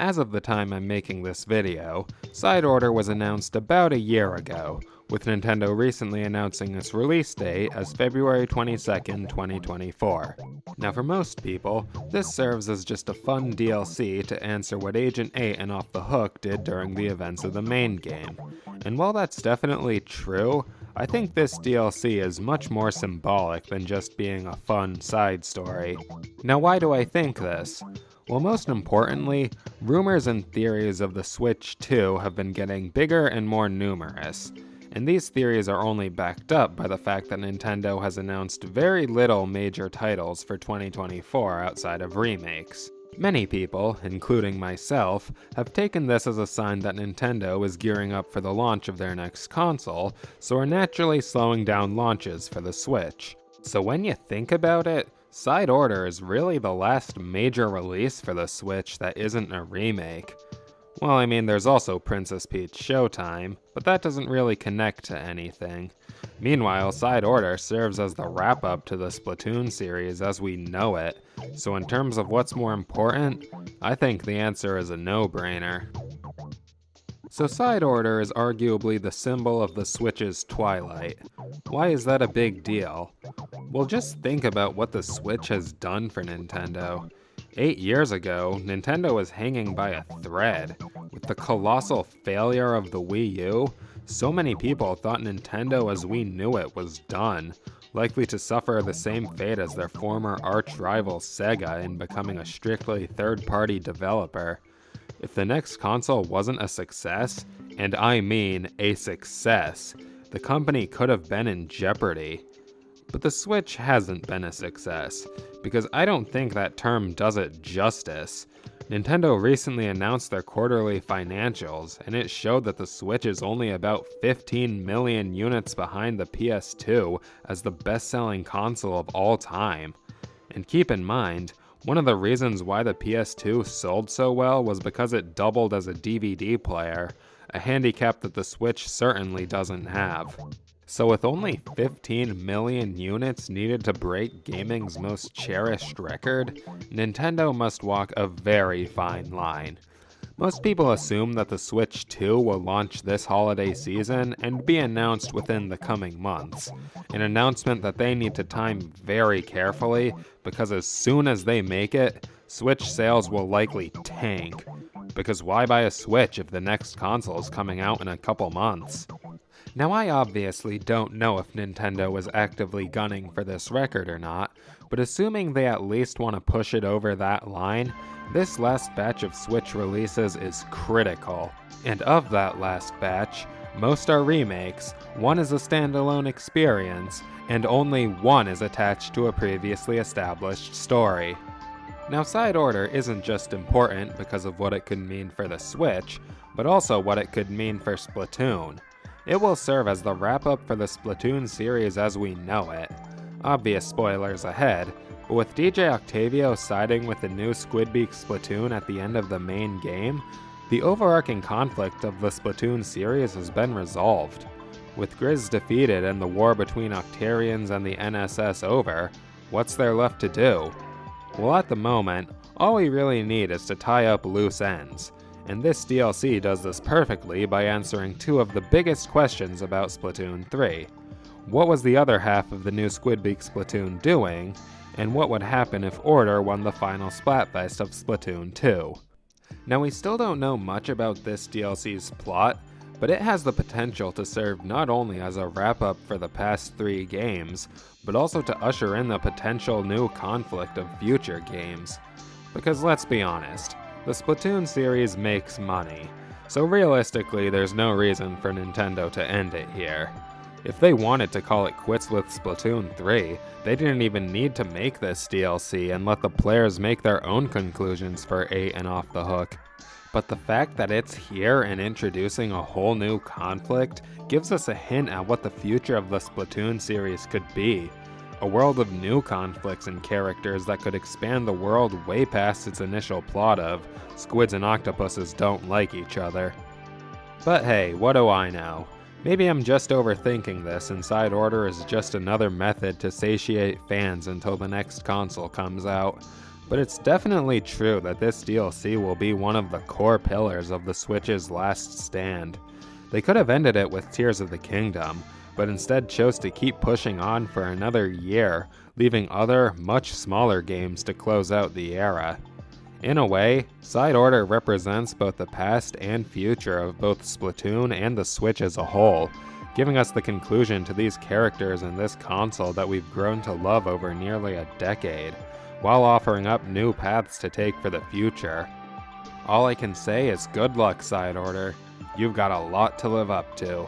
As of the time I'm making this video, Side Order was announced about a year ago, with Nintendo recently announcing its release date as February 22nd, 2024. Now for most people, this serves as just a fun DLC to answer what Agent 8 and Off the Hook did during the events of the main game. And while that's definitely true, I think this DLC is much more symbolic than just being a fun side story. Now why do I think this? Well, most importantly, rumors and theories of the Switch 2 have been getting bigger and more numerous. And these theories are only backed up by the fact that Nintendo has announced very little major titles for 2024 outside of remakes. Many people, including myself, have taken this as a sign that Nintendo is gearing up for the launch of their next console, so are naturally slowing down launches for the Switch. So when you think about it, Side Order is really the last major release for the Switch that isn't a remake. Well, I mean, there's also Princess Peach Showtime, but that doesn't really connect to anything. Meanwhile, Side Order serves as the wrap-up to the Splatoon series as we know it, so in terms of what's more important, I think the answer is a no-brainer. So Side Order is arguably the symbol of the Switch's twilight. Why is that a big deal? Well, just think about what the Switch has done for Nintendo. 8 years ago, Nintendo was hanging by a thread. With the colossal failure of the Wii U, so many people thought Nintendo as we knew it was done, likely to suffer the same fate as their former arch-rival Sega in becoming a strictly third-party developer. If the next console wasn't a success, and I mean a success, the company could have been in jeopardy. But the Switch hasn't been a success, because I don't think that term does it justice. Nintendo recently announced their quarterly financials, and it showed that the Switch is only about 15 million units behind the PS2 as the best-selling console of all time. And keep in mind, one of the reasons why the PS2 sold so well was because it doubled as a DVD player, a handicap that the Switch certainly doesn't have. So with only 15 million units needed to break gaming's most cherished record, Nintendo must walk a very fine line. Most people assume that the Switch 2 will launch this holiday season and be announced within the coming months, an announcement that they need to time very carefully because as soon as they make it, Switch sales will likely tank. Because why buy a Switch if the next console is coming out in a couple months? Now I obviously don't know if Nintendo was actively gunning for this record or not, but assuming they at least want to push it over that line, this last batch of Switch releases is critical. And of that last batch, most are remakes, one is a standalone experience, and only one is attached to a previously established story. Now Side Order isn't just important because of what it could mean for the Switch, but also what it could mean for Splatoon. It will serve as the wrap-up for the Splatoon series as we know it. Obvious spoilers ahead, but with DJ Octavio siding with the new Squidbeak Splatoon at the end of the main game, the overarching conflict of the Splatoon series has been resolved. With Grizz defeated and the war between Octarians and the NSS over, what's there left to do? Well, at the moment, all we really need is to tie up loose ends. And this DLC does this perfectly by answering two of the biggest questions about Splatoon 3. What was the other half of the new Squidbeak Splatoon doing? And what would happen if Order won the final Splatfest of Splatoon 2? Now we still don't know much about this DLC's plot, but it has the potential to serve not only as a wrap-up for the past 3 games, but also to usher in the potential new conflict of future games. Because let's be honest, the Splatoon series makes money, so realistically there's no reason for Nintendo to end it here. If they wanted to call it quits with Splatoon 3, they didn't even need to make this DLC and let the players make their own conclusions for 8 and Off the Hook. But the fact that it's here and introducing a whole new conflict gives us a hint at what the future of the Splatoon series could be. A world of new conflicts and characters that could expand the world way past its initial plot of squids and octopuses don't like each other. But hey, what do I know? Maybe I'm just overthinking this and Side Order is just another method to satiate fans until the next console comes out. But it's definitely true that this DLC will be one of the core pillars of the Switch's last stand. They could have ended it with Tears of the Kingdom, but instead chose to keep pushing on for another year, leaving other, much smaller games to close out the era. In a way, Side Order represents both the past and future of both Splatoon and the Switch as a whole, giving us the conclusion to these characters in this console that we've grown to love over nearly a decade, while offering up new paths to take for the future. All I can say is good luck, Side Order. You've got a lot to live up to.